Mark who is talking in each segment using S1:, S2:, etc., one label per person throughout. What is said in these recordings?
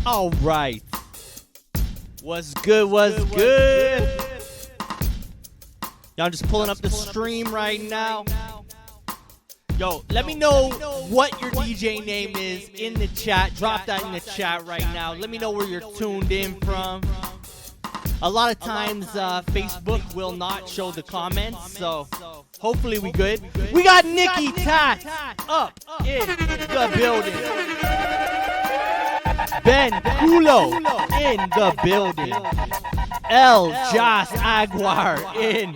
S1: All right. What's good? What's good? Y'all just pulling up the stream right now. Yo, let me know what your DJ name is in the chat. Drop that in the chat right now. Let me know where you're tuned in from. A lot of times, Facebook will not show the comments, so hopefully we good. We got Nikki Tats up in the building. Ben Kulo in the building. El Jas Aguar in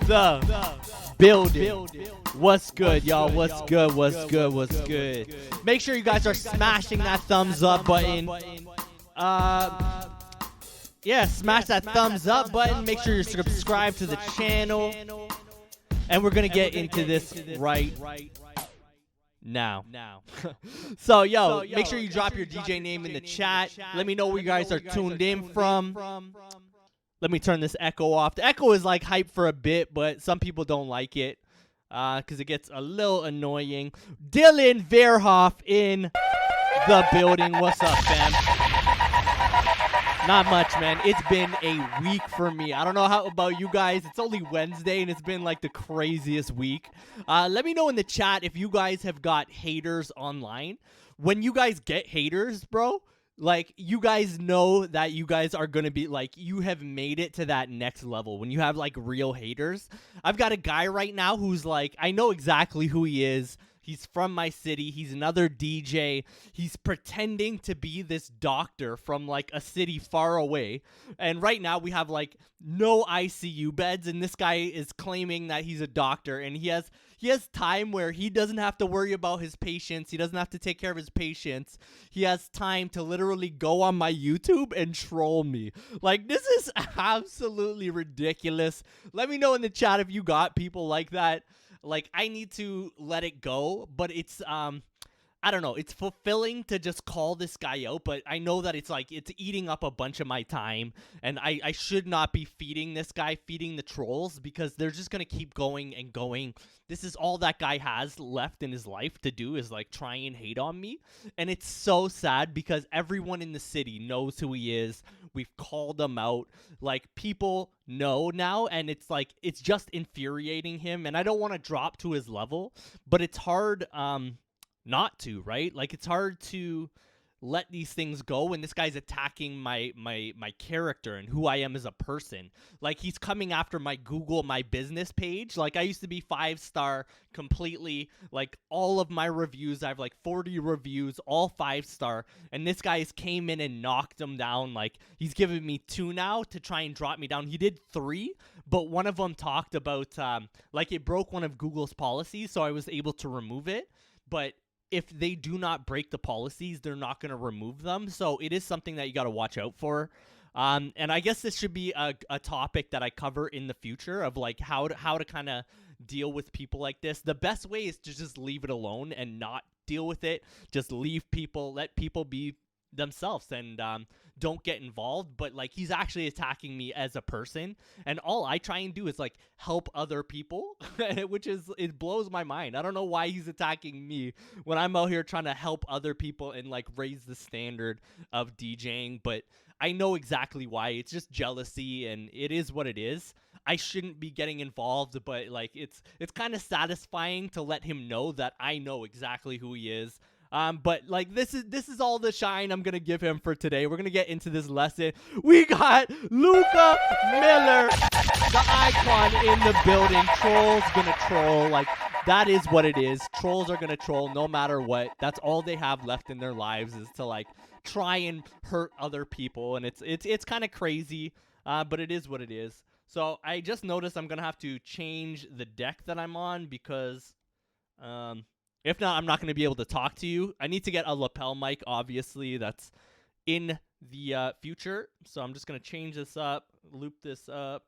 S1: the building. What's good, y'all? What's good? What's good? What's good? Make sure you guys are smashing that thumbs up button. Yeah, smash that thumbs up button. Make sure you're subscribed to the channel. And we're going to get into this right now. So, yo, make sure you drop your DJ name in the chat. Let me know where you guys are tuned in from. Let me turn this echo off. The echo is like hype for a bit, but some people don't like it because it gets a little annoying. Dylan Verhoff in the building. What's up, fam? Not much, man. It's been a week for me. I don't know how about you guys. It's only Wednesday, and it's been like the craziest week. Let me know in the chat if you guys have got haters online. When you guys get haters, bro, like, you guys know that you guys are going to be, like, you have made it to that next level. When you have, like, real haters. I've got a guy right now who's, like, I know exactly who he is. He's from my city. He's another DJ. He's pretending to be this doctor from, like, a city far away. And right now we have, like, no ICU beds. And this guy is claiming that he's a doctor. And he has time where he doesn't have to worry about his patients. He doesn't have to take care of his patients. He has time to literally go on my YouTube and troll me. Like, this is absolutely ridiculous. Let me know in the chat if you got people like that. Like, I need to let it go, but it's, I don't know, it's fulfilling to just call this guy out, but I know that it's, like, it's eating up a bunch of my time, and I should not be feeding this guy, feeding the trolls, because they're just gonna keep going and going. This is all that guy has left in his life to do is, like, try and hate on me, and it's so sad because everyone in the city knows who he is. We've called him out. Like, people know now, and it's, like, it's just infuriating him, and I don't want to drop to his level, but it's hard, not to, right? Like, it's hard to let these things go when this guy's attacking my character and who I am as a person. Like, he's coming after my Google My Business page. Like, I used to be 5-star completely. Like, all of my reviews, I have like 40 reviews, all 5-star. And this guy came in and knocked them down. Like, he's giving me 2 now to try and drop me down. He did 3, but one of them talked about, like, it broke one of Google's policies, so I was able to remove it. But if they do not break the policies, they're not going to remove them. So it is something that you got to watch out for. And I guess this should be a topic that I cover in the future of, like, how to kind of deal with people like this. The best way is to just leave it alone and not deal with it. Just leave people, let people be themselves, and don't get involved. But, like, he's actually attacking me as a person, and all I try and do is, like, help other people, which is, it blows my mind. I don't know why he's attacking me when I'm out here trying to help other people and, like, raise the standard of DJing. But I know exactly why. It's just jealousy, and it is what it is. I shouldn't be getting involved, but, like, it's kind of satisfying to let him know that I know exactly who he is. But, like, this is all the shine I'm gonna give him for today. We're gonna get into this lesson. We got Luca Miller, the icon, in the building. Trolls gonna troll. Like, that is what it is. Trolls are gonna troll no matter what. That's all they have left in their lives, is to, like, try and hurt other people. And it's kind of crazy, but it is what it is. So I just noticed I'm gonna have to change the deck that I'm on, because if not, I'm not going to be able to talk to you. I need to get a lapel mic, obviously. That's in the future. So I'm just going to change this up, loop this up,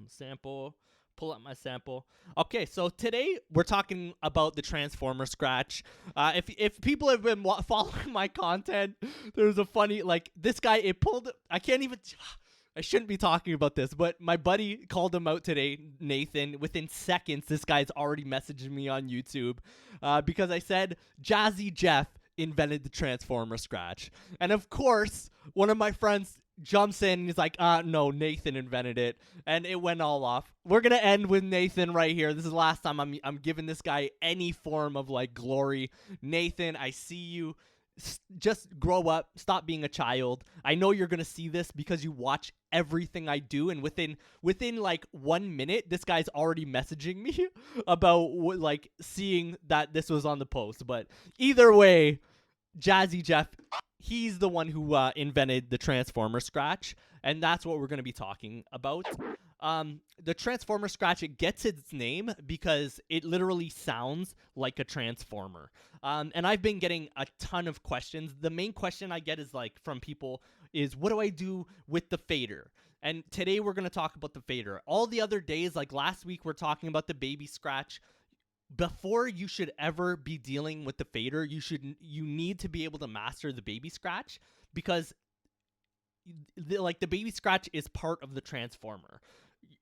S1: sample, pull up my sample. Okay, so today we're talking about the Transformer scratch. If people have been following my content, there's a funny, like, this guy, it pulled, I shouldn't be talking about this, but my buddy called him out today, Nathan. Within seconds, this guy's already messaged me on YouTube because I said Jazzy Jeff invented the Transformer scratch. And of course, one of my friends jumps in and he's like, no, Nathan invented it. And it went all off. We're going to end with Nathan right here. This is the last time I'm giving this guy any form of like glory. Nathan, I see you. Just grow up. Stop being a child. I know you're going to see this because you watch everything I do. And within like 1 minute, this guy's already messaging me about like seeing that this was on the post. But either way, Jazzy Jeff, he's the one who invented the Transformer scratch, and that's what we're going to be talking about. The Transformer scratch, it gets its name because it literally sounds like a transformer. And I've been getting a ton of questions. The main question I get is like from people is, what do I do with the fader? And today we're going to talk about the fader. All the other days, like last week, we're talking about the baby scratch. Before you should ever be dealing with the fader, you need to be able to master the baby scratch, because the baby scratch is part of the transformer.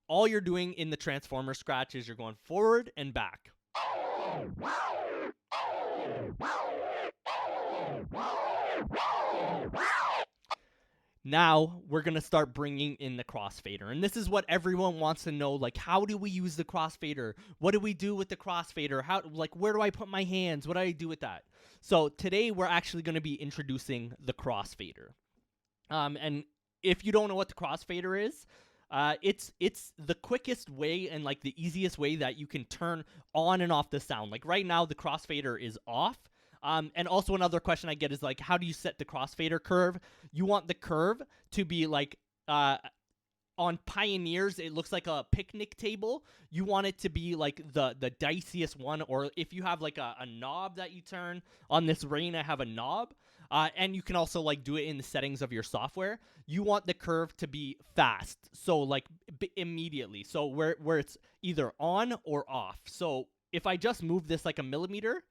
S1: All you're doing in the transformer scratch is you're going forward and back. Now we're going to start bringing in the crossfader. And this is what everyone wants to know. Like, how do we use the crossfader? What do we do with the crossfader? Where do I put my hands? What do I do with that? So today we're actually going to be introducing the crossfader. And if you don't know what the crossfader is, it's the quickest way and like the easiest way that you can turn on and off the sound. Like right now the crossfader is off. And also another question I get is like, how do you set the crossfader curve? You want the curve to be like, on Pioneers, it looks like a picnic table. You want it to be like the diciest one, or if you have like a knob that you turn on this Rain, I have a knob. And you can also like do it in the settings of your software. You want the curve to be fast, so like immediately. So where it's either on or off. So if I just move this like a millimeter,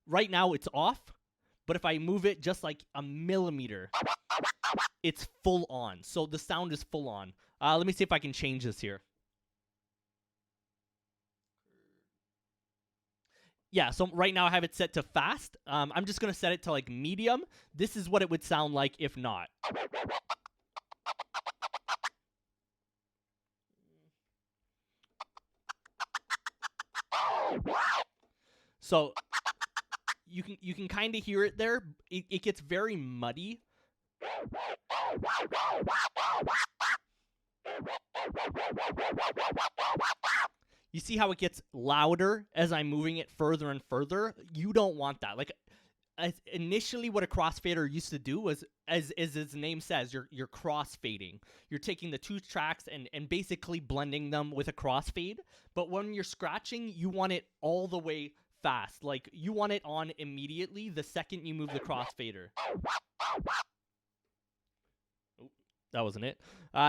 S1: right now it's off, but if I move it just like a millimeter, it's full on. So the sound is full on. Let me see if I can change this here. Yeah, so right now I have it set to fast. I'm just going to set it to like medium. This is what it would sound like if not. So you can kind of hear it there. It gets very muddy. You see how it gets louder as I'm moving it further and further? You don't want that. Like, initially what a crossfader used to do was, as its name says, you're crossfading. You're taking the two tracks and basically blending them with a crossfade. But when you're scratching, you want it all the way fast. Like, you want it on immediately the second you move the crossfader. That wasn't it.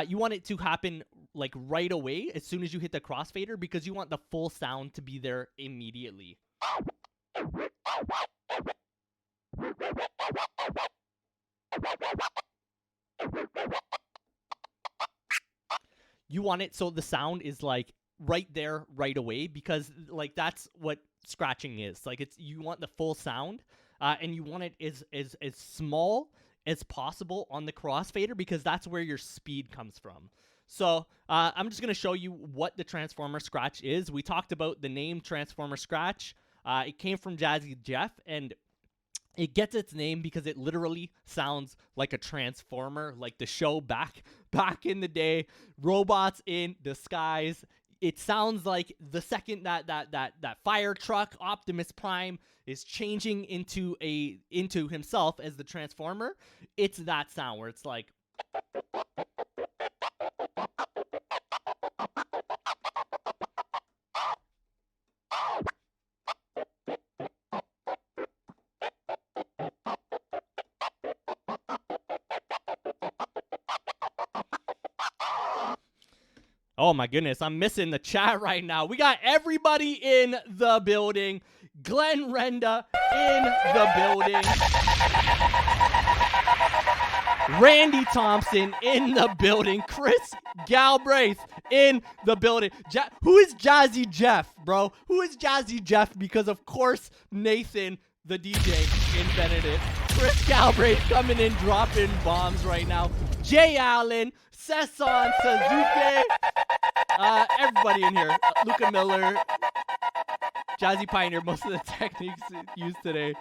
S1: You want it to happen like right away as soon as you hit the crossfader, because you want the full sound to be there immediately. You want it so the sound is like right there right away, because like that's what scratching is. Like, it's, you want the full sound, and you want it as small as possible on the crossfader, because that's where your speed comes from. So I'm just going to show you what the Transformer scratch is. We talked about the name Transformer scratch. It came from Jazzy Jeff, and it gets its name because it literally sounds like a transformer, like the show back in the day, robots in disguise. It sounds like the second that fire truck Optimus Prime is changing into himself as the Transformer, it's that sound where it's like. Oh my goodness, I'm missing the chat right now. We got everybody in the building. Glenn Renda in the building. Randy Thompson in the building. Chris Galbraith in the building. Who is Jazzy Jeff, bro? Who is Jazzy Jeff? Because of course Nathan the DJ in Benedict. Chris Galbraith coming in, dropping bombs right now. Jay Allen, Sesson, Suzuki, everybody in here. Luca Miller, Jazzy Pioneer, most of the techniques used today.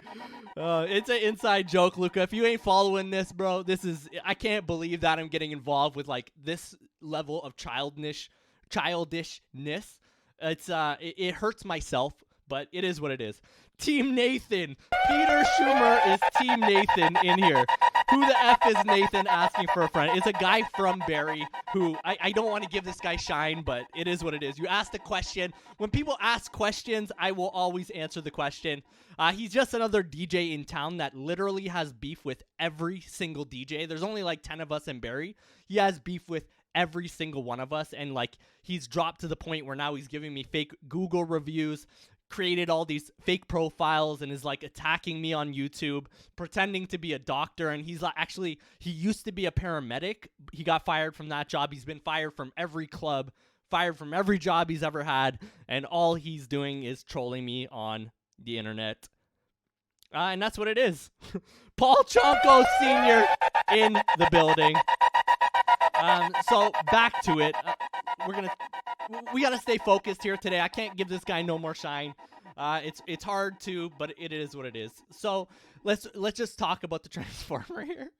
S1: It's an inside joke, Luca. If you ain't following this, bro, I can't believe that I'm getting involved with like this level of childishness. It hurts myself, but it is what it is. Team Nathan. Peter Schumer is Team Nathan in here. Who the F is Nathan asking for a friend? It's a guy from Barrie who I don't want to give this guy shine, but it is what it is. You ask the question. When people ask questions, I will always answer the question. He's just another DJ in town that literally has beef with every single DJ. There's only like 10 of us in Barrie. He has beef with every single one of us, and like he's dropped to the point where now he's giving me fake Google reviews, created all these fake profiles, and is like attacking me on YouTube, pretending to be a doctor. And he's like, actually, he used to be a paramedic. He got fired from that job. He's been fired from every club, fired from every job he's ever had, and all he's doing is trolling me on the internet. And that's what it is. Paul Chonko Sr. in the building. So back to it. We gotta stay focused here today. I can't give this guy no more shine. It's hard to, but it is what it is. So let's just talk about the Transformer here.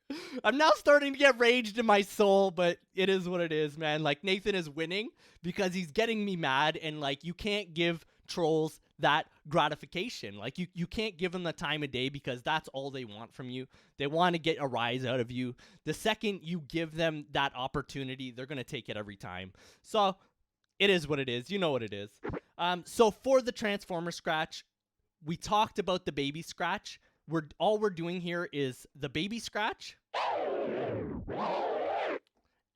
S1: I'm now starting to get raged in my soul, but it is what it is, man. Like Nathan is winning because he's getting me mad, and like you can't give trolls that gratification. Like you can't give them the time of day because that's all they want from you. They want to get a rise out of you. The second you give them that opportunity, they're going to take it every time. So it is what it is. You know what it is. So for the Transformer scratch, we talked about the baby scratch. All we're doing here is the baby scratch.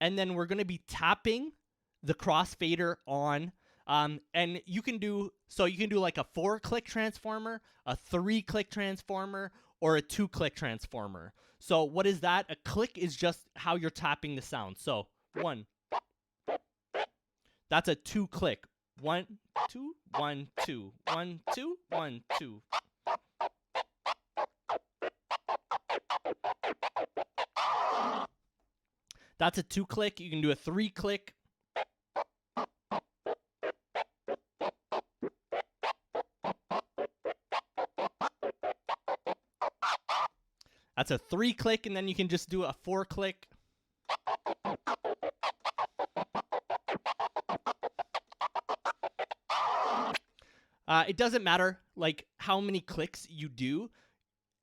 S1: And then we're going to be tapping the crossfader on. And you can do like a 4-click transformer, a 3-click transformer, or a 2-click transformer. So what is that? A click is just how you're tapping the sound. So 1. That's a 2-click. 1, 2, 1, 2, 1, 2, 1, 2. That's a 2-click. You can do a 3-click. That's a 3-click, and then you can just do a 4-click. It doesn't matter like how many clicks you do.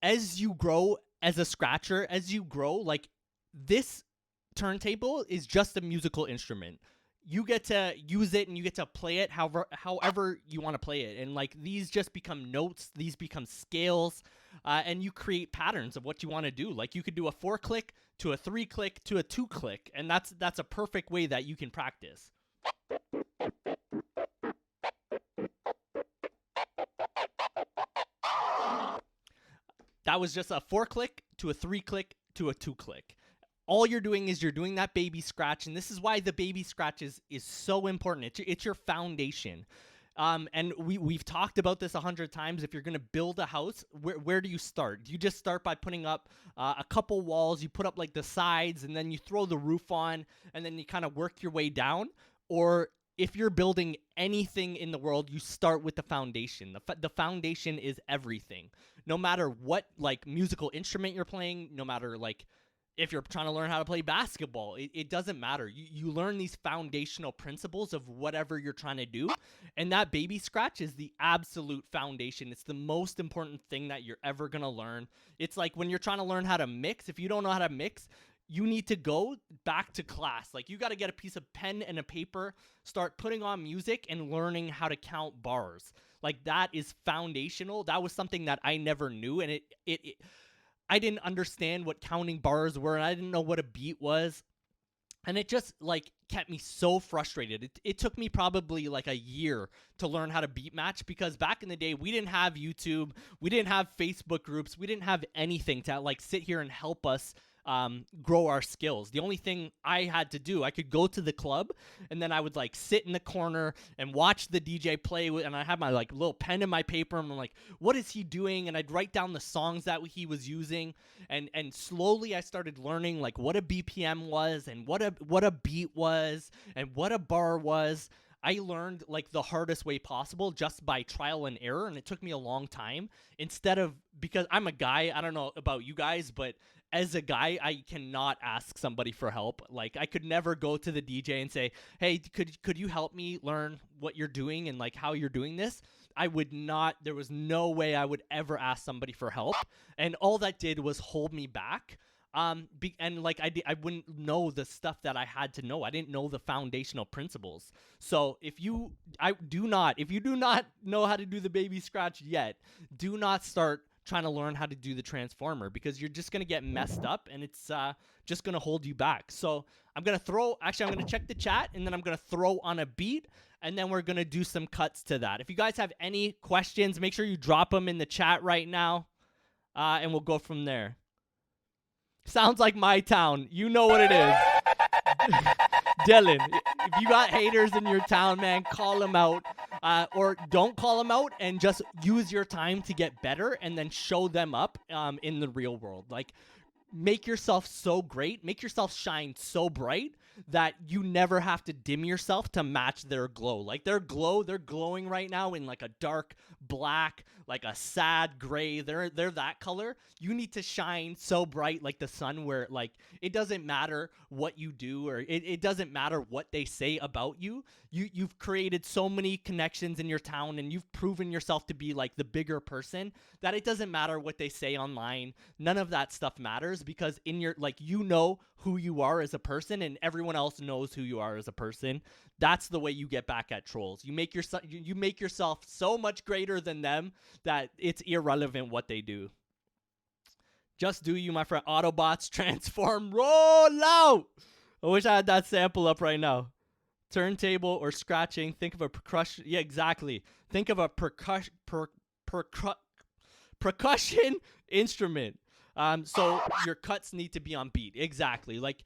S1: As you grow as a scratcher, as you grow, like this turntable is just a musical instrument. You get to use it and you get to play it however you want to play it. And like these just become notes, these become scales, and you create patterns of what you want to do. Like you could do a 4-click to a 3-click to a 2-click, and that's a perfect way that you can practice. That was just a 4-click to a 3-click to a 2-click. All you're doing is you're doing that baby scratch, and this is why the baby scratch is so important. It's your foundation. And we've talked about this 100 times. If you're going to build a house, where do you start? Do you just start by putting up a couple walls? You put up like the sides, and then you throw the roof on, and then you kind of work your way down? Or if you're building anything in the world, you start with the foundation. The foundation is everything. No matter what like musical instrument you're playing, no matter like if you're trying to learn how to play basketball, it doesn't matter. You learn these foundational principles of whatever you're trying to do. And that baby scratch is the absolute foundation. It's the most important thing that you're ever going to learn. It's like when you're trying to learn how to mix. If you don't know how to mix, you need to go back to class. Like you got to get a piece of pen and a paper, start putting on music and learning how to count bars. Like that is foundational. That was something that I never knew. And I didn't understand what counting bars were, and I didn't know what a beat was. And it just like kept me so frustrated. It took me probably like a year to learn how to beat match, because back in the day, we didn't have YouTube. We didn't have Facebook groups. We didn't have anything to like sit here and help us grow our skills. The only thing I had to do, I could go to the club and then I would like sit in the corner and watch the DJ play and I had my like little pen and my paper and I'm like, what is he doing? And I'd write down the songs that he was using and slowly I started learning like what a BPM was and what a beat was and what a bar was. I learned like the hardest way possible just by trial and error, and it took me a long time. Because I'm a guy, I don't know about you guys, but as a guy, I cannot ask somebody for help. Like I could never go to the DJ and say, hey, could you help me learn what you're doing and like how you're doing this? I would not, there was no way I would ever ask somebody for help. And all that did was hold me back. And like I wouldn't know the stuff that I had to know. I didn't know the foundational principles. So if you do not know how to do the baby scratch yet, do not start trying to learn how to do the transformer because you're just going to get messed up and it's just going to hold you back. So I'm going to check the chat and then I'm going to throw on a beat and then we're going to do some cuts to that. If you guys have any questions, make sure you drop them in the chat right now and we'll go from there. Sounds like my town. You know what it is. Dylan, if you got haters in your town, man, call them out. Or don't call them out and just use your time to get better and then show them up in the real world. Like, make yourself so great. Make yourself shine so bright that you never have to dim yourself to match their glow. Like they're glowing right now in like a dark black, like a sad gray. They're that color. You need to shine so bright like the sun where like it doesn't matter what you do or it doesn't matter what they say about you. You've created so many connections in your town and you've proven yourself to be like the bigger person that it doesn't matter what they say online. None of that stuff matters because in your like you know who you are as a person and everyone else knows who you are as a person. That's the way you get back at trolls. You make yourself so much greater than them that it's irrelevant what they do. Just do you, my friend. Autobots transform, roll out. I wish I had that sample up right now. Turntable or scratching. Think of a percussion. Yeah, exactly. Think of a percussion instrument. So your cuts need to be on beat. Exactly. Like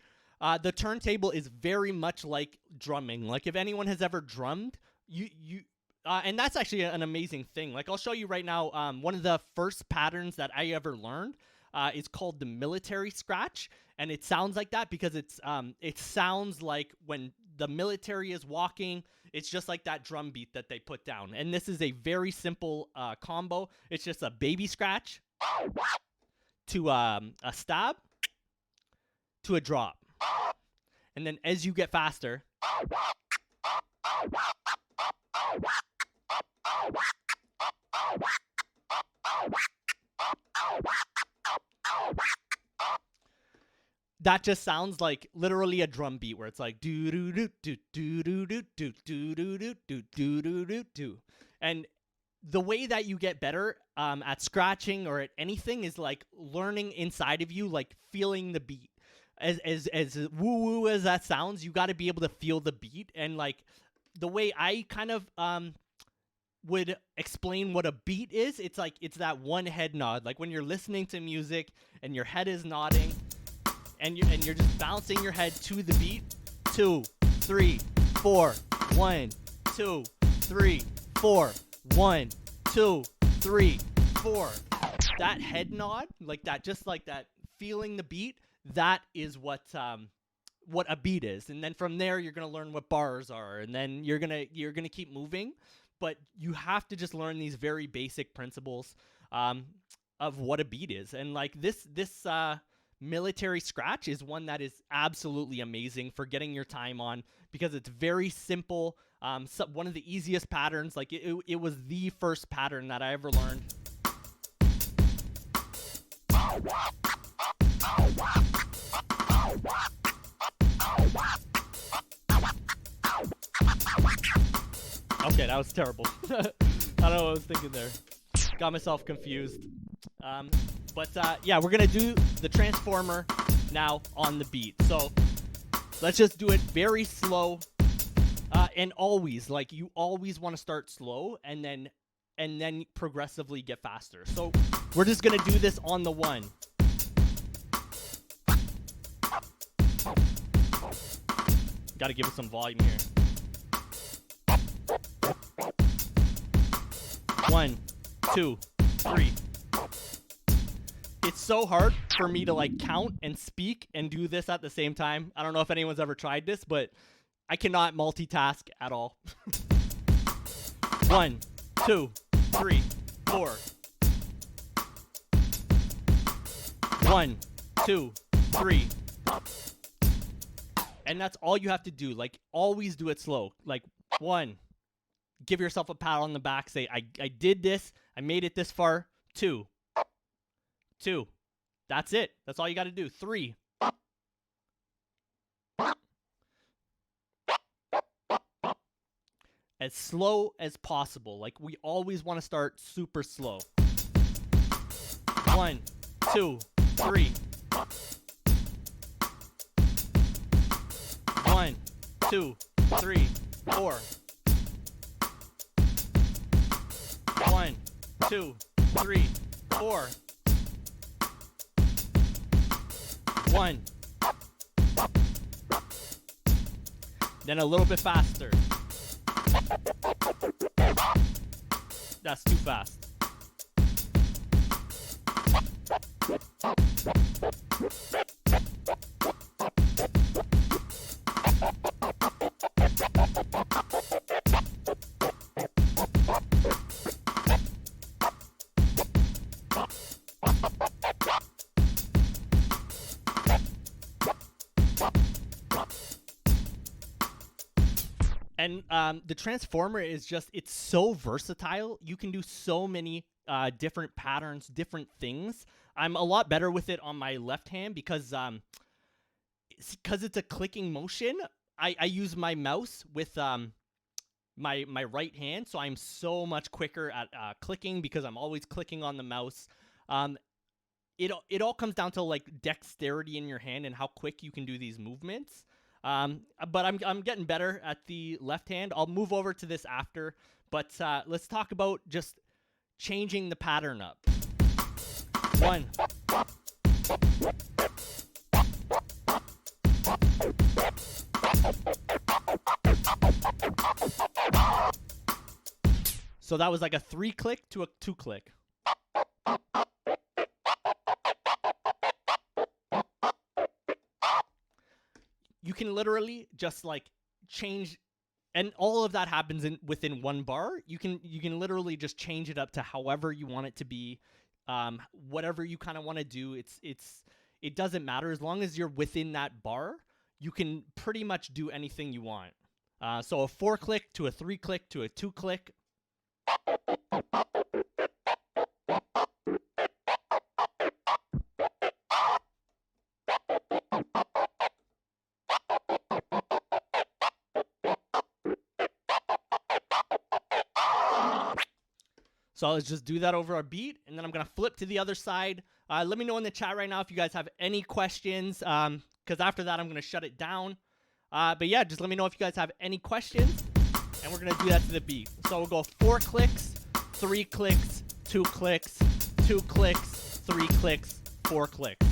S1: the turntable is very much like drumming. Like if anyone has ever drummed, and that's actually an amazing thing. Like I'll show you right now. One of the first patterns that I ever learned is called the military scratch, and it sounds like that because it sounds like when the military is walking. It's just like that drum beat that they put down. And this is a very simple combo. It's just a baby scratch to a stab to a drop. And then as you get faster, that just sounds like literally a drum beat where it's like do do do do do do do do do do do do do do do do. And the way that you get better at scratching or at anything is like learning inside of you, like feeling the beat. As woo woo as that sounds, you got to be able to feel the beat. And like the way I kind of would explain what a beat is, it's like it's that one head nod. Like when you're listening to music and your head is nodding. And you're just bouncing your head to the beat. 2, 3, 4. 1, 2, 3, 4. 1, 2, 3, 4. That head nod, like that, just like that, feeling the beat. That is what a beat is. And then from there, you're gonna learn what bars are, and then you're gonna keep moving. But you have to just learn these very basic principles of what a beat is. And like this military scratch is one that is absolutely amazing for getting your time on because it's very simple. One of the easiest patterns. Like it was the first pattern that I ever learned. Okay, that was terrible. I don't know what I was thinking there. Got myself confused. Yeah, we're going to do the transformer now on the beat. So let's just do it very slow. And always, like you always want to start slow and then progressively get faster. So we're just going to do this on the 1. Got to give it some volume here. 1, 2, 3. It's so hard for me to like count and speak and do this at the same time. I don't know if anyone's ever tried this, but I cannot multitask at all. 1, 2, 3, 4. 1, 2, 3. And that's all you have to do. Like, always do it slow. Like, 1, give yourself a pat on the back. Say, I did this. I made it this far. 2. That's it. That's all you got to do. 3. As slow as possible. Like, we always want to start super slow. 1, 2, 3. 1, 2, 3, 4. 1, 2, 3, 4. 1. Then a little bit faster. That's too fast. And the transformer is just, it's so versatile. You can do so many different patterns, different things. I'm a lot better with it on my left hand because it's a clicking motion. I use my mouse with my right hand, so I'm so much quicker at clicking because I'm always clicking on the mouse. It all comes down to like dexterity in your hand and how quick you can do these movements. But I'm getting better at the left hand. I'll move over to this after, but let's talk about just changing the pattern up. 1. So that was like a 3-click to a 2-click. You can literally just like change, and all of that happens within one bar. You can literally just change it up to however you want it to be, whatever you kind of want to do. It doesn't matter as long as you're within that bar. You can pretty much do anything you want. So a 4-click to a 3-click to a 2-click. So let's just do that over our beat, and then I'm going to flip to the other side. Let me know in the chat right now if you guys have any questions, because after that, I'm going to shut it down. But yeah, just let me know if you guys have any questions, and we're going to do that to the beat. So we'll go 4 clicks, 3 clicks, 2 clicks, 2 clicks, 3 clicks, 4 clicks.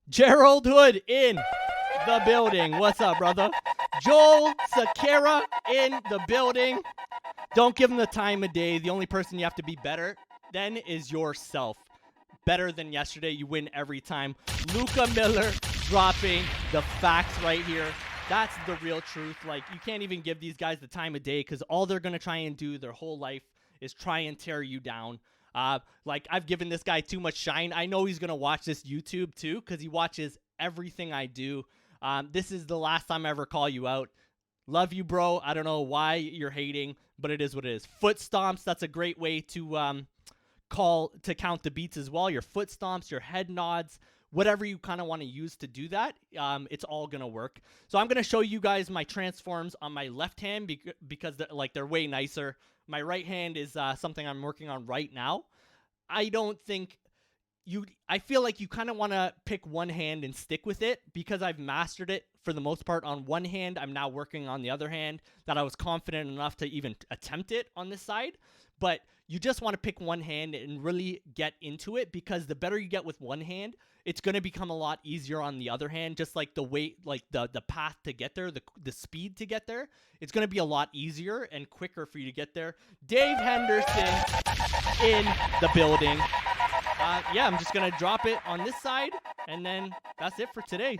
S1: Gerald Hood in the building. What's up, brother? Joel Sakara in the building. Don't give him the time of day. The only person you have to be better than is yourself. Better than yesterday. You win every time. Luca Miller dropping the facts right here. That's the real truth. Like, you can't even give these guys the time of day because all they're going to try and do their whole life is try and tear you down. Like, I've given this guy too much shine. I know he's going to watch this YouTube too because he watches everything I do. This is the last time I ever call you out. Love you, bro. I don't know why you're hating, but it is what it is. Foot stomps, that's a great way to count the beats as well. Your foot stomps, your head nods. whatever you kind of want to use to do that, it's all going to work. So I'm going to show you guys my transforms on my left hand because they're way nicer. My right hand is something I'm working on right now. I feel like you kind of want to pick one hand and stick with it because I've mastered it for the most part on one hand. I'm now working on the other hand that I was confident enough to even attempt it on this side. But you just want to pick one hand and really get into it because the better you get with one hand, it's going to become a lot easier on the other hand. Just like the weight, like the path to get there, the speed to get there, it's going to be a lot easier and quicker for you to get there. Dave Henderson in the building. Yeah, I'm just going to drop it on this side, and then that's it for today.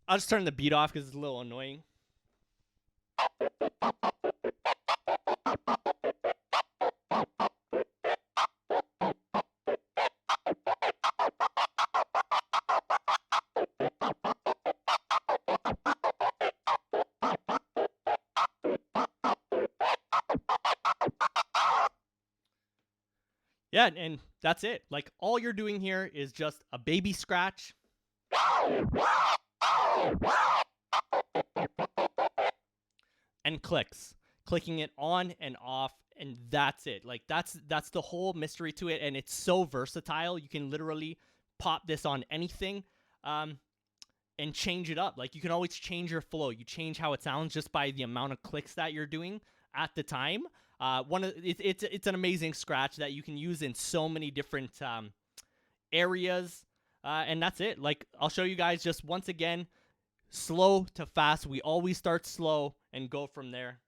S1: I'll just turn the beat off because it's a little annoying. Yeah, and that's it. Like, all you're doing here is just a baby scratch. And clicks. Clicking it on and off, and that's it. Like, that's the whole mystery to it, and it's so versatile. You can literally pop this on anything and change it up. Like, you can always change your flow. You change how it sounds just by the amount of clicks that you're doing at the time. It's an amazing scratch that you can use in so many different areas, and that's it. Like, I'll show you guys just once again, slow to fast. We always start slow and go from there.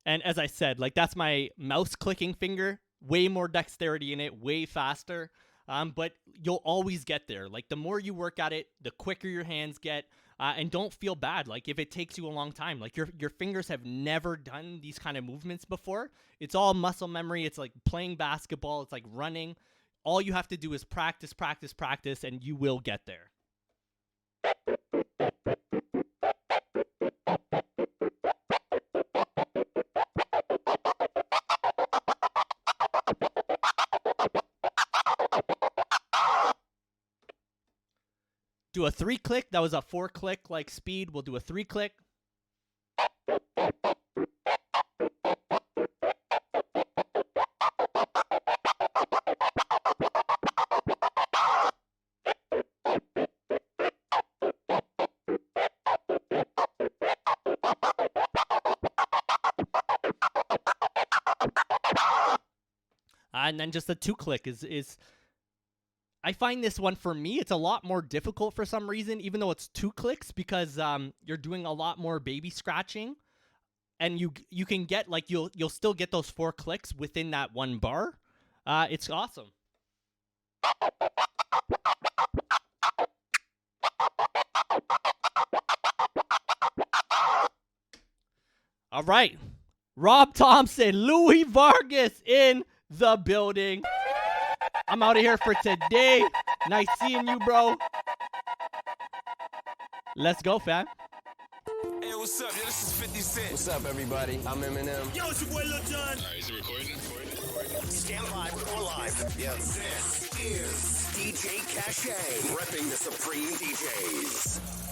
S1: And as I said, like, that's my mouse clicking finger, way more dexterity in it, way faster. But you'll always get there. Like, the more you work at it, the quicker your hands get. And don't feel bad. Like, if it takes you a long time, like your fingers have never done these kind of movements before. It's all muscle memory. It's like playing basketball. It's like running. All you have to do is practice, practice, practice, and you will get there. Do a 3-click. That was a 4-click like speed. We'll do a 3-click. And then just a 2-click is I find this one, for me, it's a lot more difficult for some reason, even though it's 2 clicks, because you're doing a lot more baby scratching, and you can get, like, you'll still get those 4 clicks within that one bar. It's awesome. All right, Rob Thompson, Louis Vargas in the building. I'm out of here for today. Nice seeing you, bro. Let's go, fam.
S2: Hey, what's up? Yo, this is 50 Cent.
S3: What's up, everybody? I'm Eminem.
S2: Yo, it's your boy Lil Jon.
S4: All right, is it recording?
S2: Stand by or live.
S3: Yes.
S2: This is DJ Cache, repping the Supreme DJs.